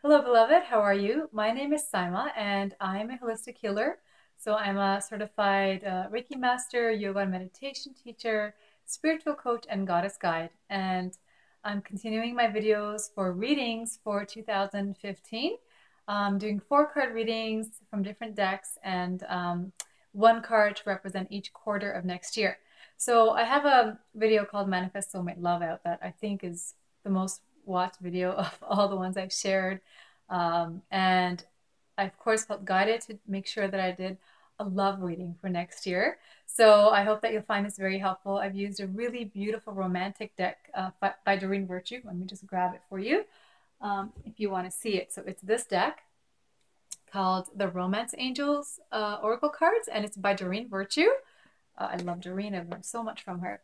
Hello, beloved. How are you? My name is Syma, and I'm a holistic healer. So I'm a certified Reiki master, yoga and meditation teacher, spiritual coach, and goddess guide. And I'm continuing my videos for readings for 2015. Doing 4-card readings from different decks and one card to represent each quarter of next year. So I have a video called Manifest Soulmate Love out that I think is the most watched video of all the ones I've shared. And I, of course, felt guided to make sure that I did a love reading for next year. So I hope that you'll find this very helpful. I've used a really beautiful romantic deck by Doreen Virtue. Let me just grab it for you if you want to see it. So it's this deck called the Romance Angels Oracle Cards, and it's by Doreen Virtue. I love Doreen. I've learned so much from her.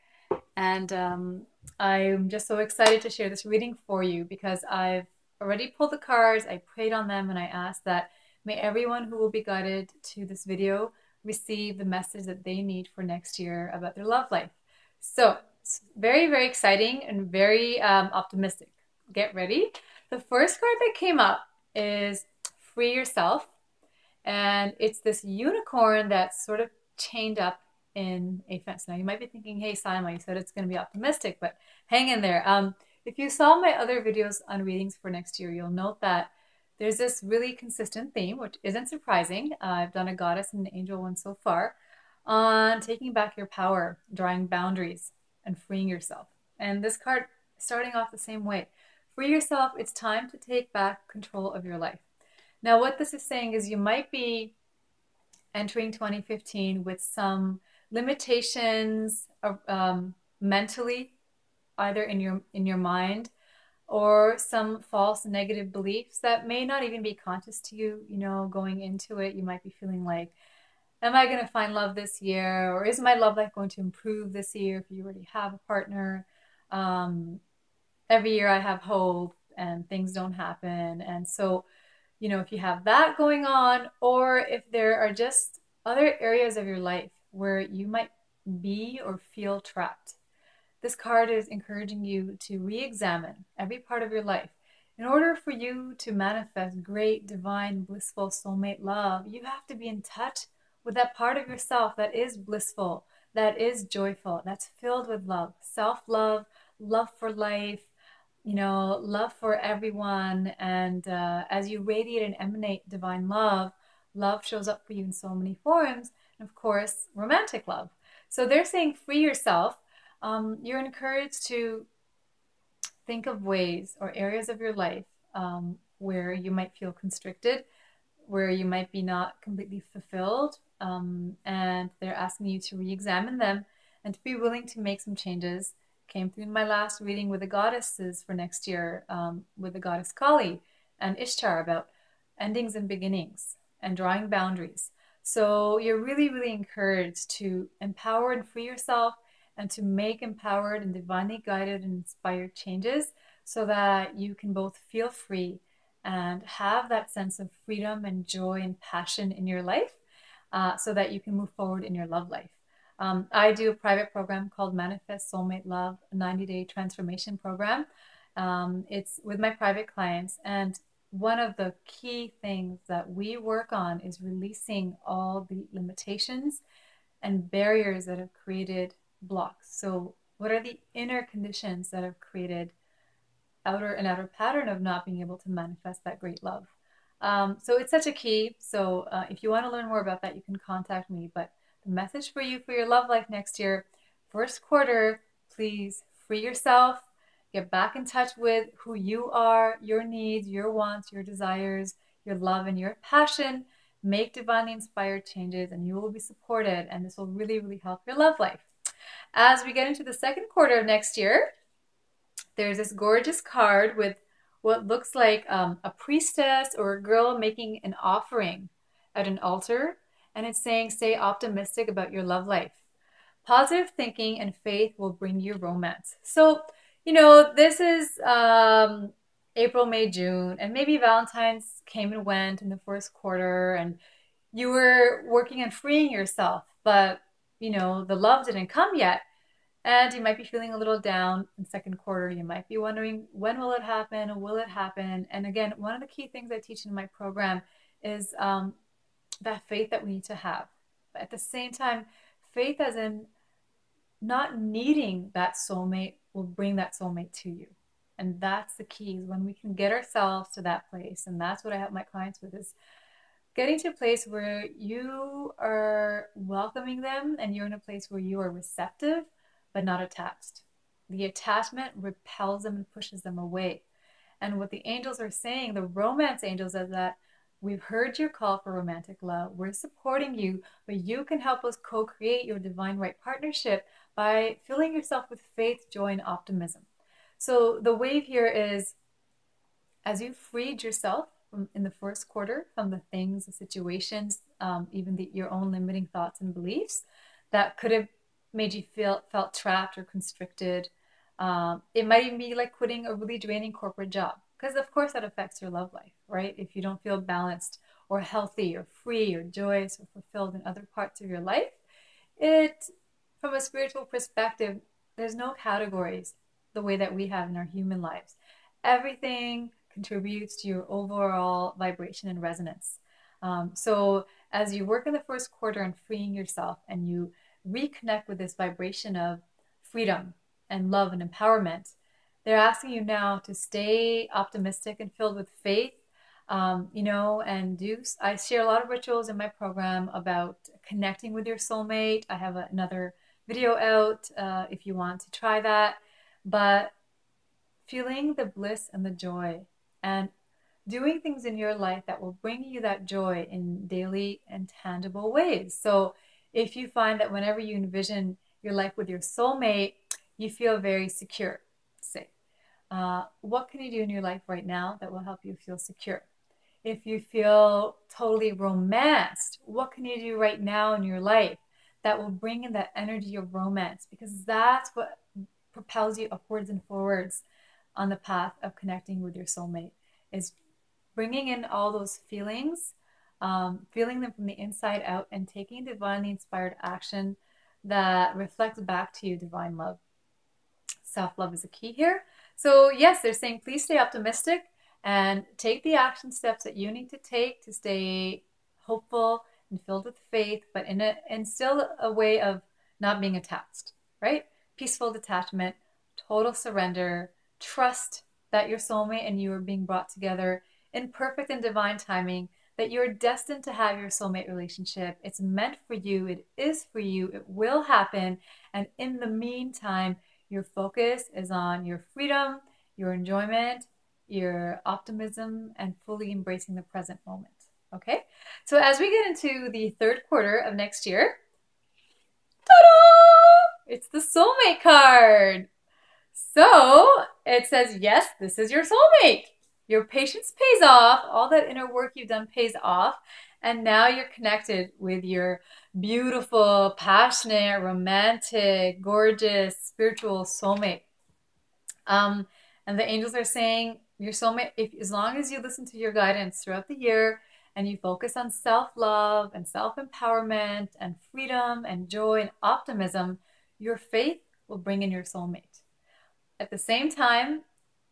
And I'm just so excited to share this reading for you because I've already pulled the cards, I prayed on them, and I asked that may everyone who will be guided to this video receive the message that they need for next year about their love life. So it's very, very exciting and very optimistic. Get ready. The first card that came up is Free Yourself. And it's this unicorn that's sort of chained up in a fence. Now you might be thinking, hey, Syma, you said it's going to be optimistic, but hang in there. If you saw my other videos on readings for next year, you'll note that there's this really consistent theme, which isn't surprising. I've done a goddess and an angel one so far on taking back your power, drawing boundaries, and freeing yourself. And this card starting off the same way. Free yourself. It's time to take back control of your life. Now, what this is saying is you might be entering 2015 with some limitations mentally, either in your mind, or some false negative beliefs that may not even be conscious to you. You know, going into it, you might be feeling like, am I going to find love this year? Or is my love life going to improve this year if you already have a partner? Every year I have hope and things don't happen. And so, you know, if you have that going on, or if there are just other areas of your life where you might be or feel trapped, this card is encouraging you to re-examine every part of your life. In order for you to manifest great, divine, blissful soulmate love, you have to be in touch with that part of yourself that is blissful, that is joyful, that's filled with love, self-love, love for life, you know, love for everyone. And as you radiate and emanate divine love, love shows up for you in so many forms. And of course, romantic love. So they're saying free yourself. You're encouraged to think of ways or areas of your life where you might feel constricted, where you might be not completely fulfilled. And they're asking you to re-examine them and to be willing to make some changes. Came through in my last reading with the goddesses for next year, with the goddess Kali and Ishtar, about endings and beginnings and drawing boundaries. So you're really, really encouraged to empower and free yourself and to make empowered and divinely guided and inspired changes so that you can both feel free and have that sense of freedom and joy and passion in your life so that you can move forward in your love life. I do a private program called Manifest Soulmate Love, a 90-day transformation program. It's with my private clients. And one of the key things that we work on is releasing all the limitations and barriers that have created blocks. So what are the inner conditions that have created an outer pattern of not being able to manifest that great love? So it's such a key. So if you want to learn more about that, you can contact me. But the message for you for your love life next year, first quarter, please free yourself, get back in touch with who you are, your needs, your wants, your desires, your love, and your passion. Make divinely inspired changes, and you will be supported. And this will really, really help your love life. As we get into the second quarter of next year, there's this gorgeous card with what looks like a priestess or a girl making an offering at an altar. And it's saying, stay optimistic about your love life. Positive thinking and faith will bring you romance. So, you know, this is April, May, June, and maybe Valentine's came and went in the first quarter, and you were working on freeing yourself, but, you know, the love didn't come yet. And you might be feeling a little down in second quarter. You might be wondering, when will it happen? Will it happen? And again, one of the key things I teach in my program is that faith that we need to have. But at the same time, faith as in not needing that soulmate will bring that soulmate to you. And that's the key, is when we can get ourselves to that place. And that's what I help my clients with, is getting to a place where you are welcoming them and you're in a place where you are receptive but not attached. The attachment repels them and pushes them away. And what the angels are saying, the romance angels, is that we've heard your call for romantic love. We're supporting you, but you can help us co-create your divine right partnership by filling yourself with faith, joy, and optimism. So the wave here is, as you freed yourself in the first quarter from the things, the situations, even your own limiting thoughts and beliefs that could have made you felt trapped or constricted. It might even be like quitting a really draining corporate job, because of course that affects your love life, right? If you don't feel balanced or healthy or free or joyous or fulfilled in other parts of your life, from a spiritual perspective, there's no categories the way that we have in our human lives. Everything contributes to your overall vibration and resonance. So as you work in the first quarter on freeing yourself and you reconnect with this vibration of freedom and love and empowerment, they're asking you now to stay optimistic and filled with faith. I share a lot of rituals in my program about connecting with your soulmate. I have another video out if you want to try that. But feeling the bliss and the joy and doing things in your life that will bring you that joy in daily and tangible ways. So if you find that whenever you envision your life with your soulmate, you feel very secure, say, what can you do in your life right now that will help you feel secure? If you feel totally romanced, what can you do right now in your life that will bring in that energy of romance? Because that's what propels you upwards and forwards on the path of connecting with your soulmate, is bringing in all those feelings, feeling them from the inside out, and taking divinely inspired action that reflects back to you divine love. Self-love is a key here. So yes, they're saying please stay optimistic and take the action steps that you need to take to stay hopeful and filled with faith, but in still a way of not being attached, right? Peaceful detachment, total surrender, trust that your soulmate and you are being brought together in perfect and divine timing, that you're destined to have your soulmate relationship. It's meant for you. It is for you. It will happen. And in the meantime, your focus is on your freedom, your enjoyment, your optimism, and fully embracing the present moment. Okay? So as we get into the third quarter of next year, ta-da! It's the soulmate card. So it says, yes, this is your soulmate. Your patience pays off. All that inner work you've done pays off. And now you're connected with your beautiful, passionate, romantic, gorgeous, spiritual soulmate. And the angels are saying your soulmate, as long as you listen to your guidance throughout the year and you focus on self-love and self-empowerment and freedom and joy and optimism, your faith will bring in your soulmate. At the same time,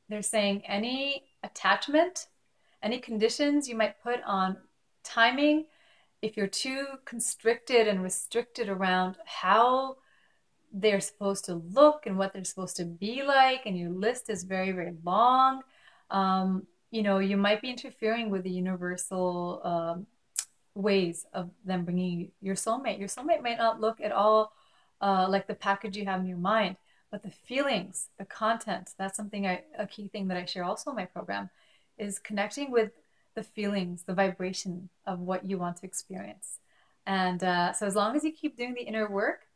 they're saying any attachment, any conditions you might put on timing, if you're too constricted and restricted around how they're supposed to look and what they're supposed to be like, and your list is very, very long, you might be interfering with the universal ways of them bringing you your soulmate. Your soulmate might not look at all like the package you have in your mind, but the feelings, the content, that's something a key thing that I share also in my program, is connecting with the feelings, the vibration of what you want to experience. And so as long as you keep doing the inner work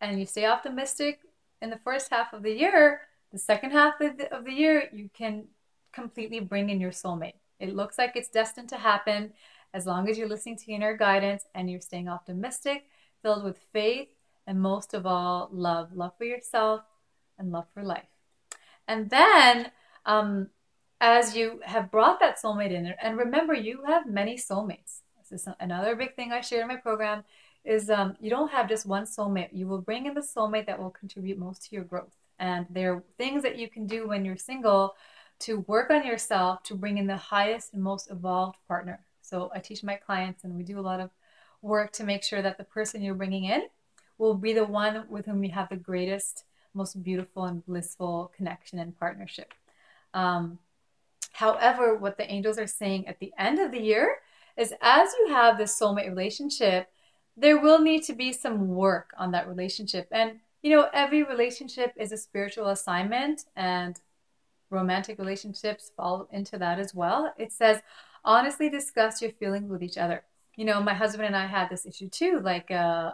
and you stay optimistic in the first half of the year, the second half of the year, you can completely bring in your soulmate. It looks like it's destined to happen as long as you're listening to inner guidance and you're staying optimistic, filled with faith, and most of all, love. Love for yourself and love for life. And then as you have brought that soulmate in, and remember, you have many soulmates. This is another big thing I share in my program. is you don't have just one soulmate. You will bring in the soulmate that will contribute most to your growth. And there are things that you can do when you're single to work on yourself to bring in the highest and most evolved partner. So I teach my clients, and we do a lot of work to make sure that the person you're bringing in will be the one with whom you have the greatest, most beautiful and blissful connection and partnership. Um, However, what the angels are saying at the end of the year is as you have this soulmate relationship, there will need to be some work on that relationship. And, every relationship is a spiritual assignment, and romantic relationships fall into that as well. It says, honestly discuss your feelings with each other. My husband and I had this issue too. Like,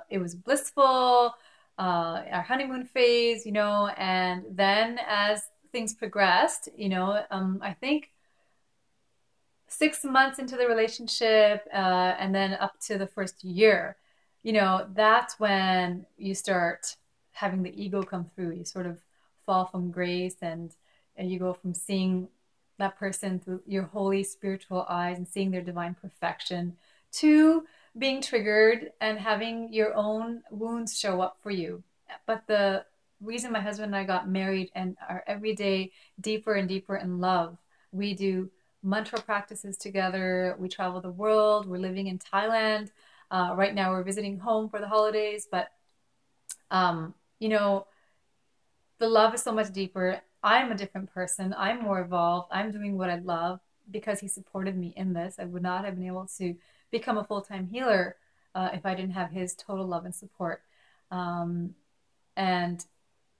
it was blissful, our honeymoon phase, and then as things progressed, I think 6 months into the relationship, and then up to the first year, that's when you start having the ego come through. You sort of fall from grace, and you go from seeing that person through your holy spiritual eyes and seeing their divine perfection to being triggered and having your own wounds show up for you. But the reason my husband and I got married and are every day deeper and deeper in love, we do mantra practices together. We travel the world. We're living in Thailand. Right now we're visiting home for the holidays, but um, you know, the love is so much deeper. I'm a different person. I'm more evolved. I'm doing what I love because he supported me in this. I would not have been able to become a full-time healer if I didn't have his total love and support. Um, and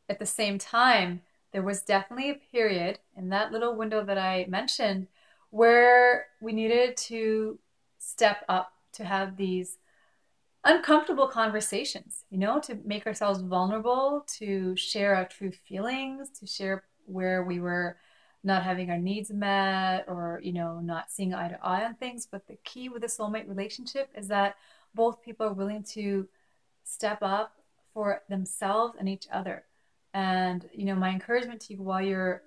at the same time, there was definitely a period in that little window that I mentioned where we needed to step up to have these uncomfortable conversations, to make ourselves vulnerable, to share our true feelings, to share where we were not having our needs met or, not seeing eye to eye on things. But the key with a soulmate relationship is that both people are willing to step up for themselves and each other. And, my encouragement to you while you're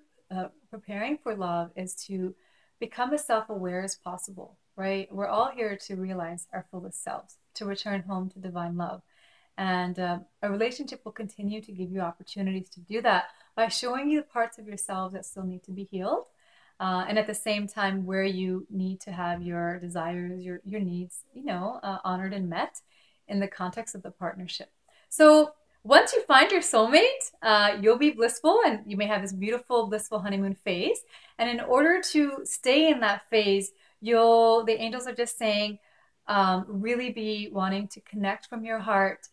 preparing for love is to become as self-aware as possible, right? We're all here to realize our fullest selves, to return home to divine love. And a relationship will continue to give you opportunities to do that by showing you the parts of yourselves that still need to be healed. And at the same time, where you need to have your desires, your needs, honored and met in the context of the partnership. So once you find your soulmate, you'll be blissful and you may have this beautiful, blissful honeymoon phase. And in order to stay in that phase, the angels are just saying, really be wanting to connect from your heart,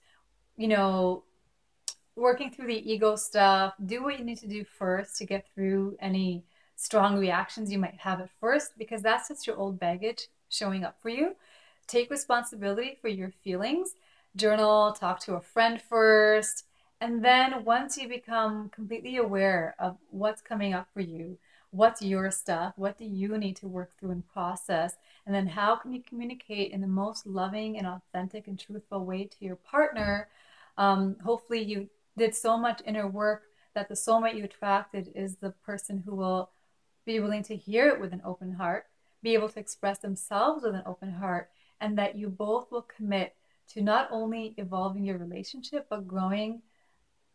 working through the ego stuff. Do what you need to do first to get through any strong reactions you might have at first, because that's just your old baggage showing up for you. Take responsibility for your feelings. Journal, talk to a friend first. And then once you become completely aware of what's coming up for you, what's your stuff, what do you need to work through and process, and then how can you communicate in the most loving and authentic and truthful way to your partner. Hopefully you did so much inner work that the soulmate you attracted is the person who will be willing to hear it with an open heart, be able to express themselves with an open heart, and that you both will commit to not only evolving your relationship, but growing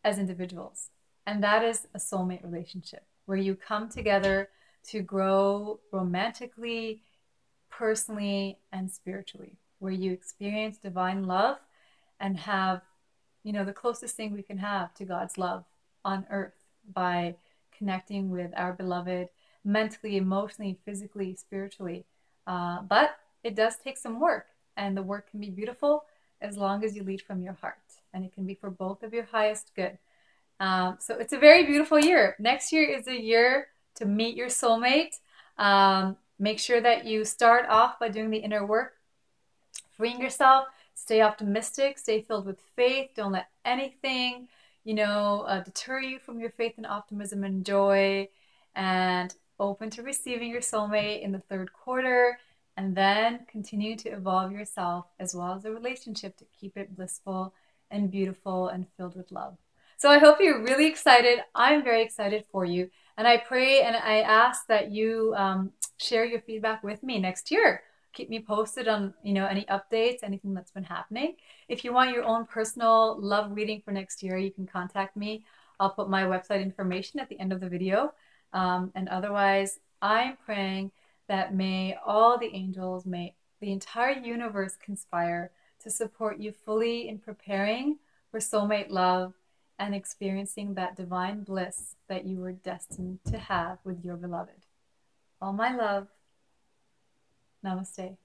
as individuals. And that is a soulmate relationship where you come together to grow romantically, personally, and spiritually, where you experience divine love and have, the closest thing we can have to God's love on earth by connecting with our beloved mentally, emotionally, physically, spiritually. But it does take some work, and the work can be beautiful as long as you lead from your heart, and it can be for both of your highest good. So it's a very beautiful year. Next year is a year to meet your soulmate. Make sure that you start off by doing the inner work, freeing yourself, stay optimistic, stay filled with faith. Don't let anything, deter you from your faith and optimism and joy, and open to receiving your soulmate in the third quarter. And then continue to evolve yourself as well as the relationship to keep it blissful and beautiful and filled with love. So I hope you're really excited. I'm very excited for you. And I pray and I ask that you share your feedback with me next year. keep me posted on, any updates, anything that's been happening. If you want your own personal love reading for next year, you can contact me. I'll put my website information at the end of the video. And otherwise, I'm praying that may all the angels, may the entire universe conspire to support you fully in preparing for soulmate love and experiencing that divine bliss that you were destined to have with your beloved. All my love. Namaste.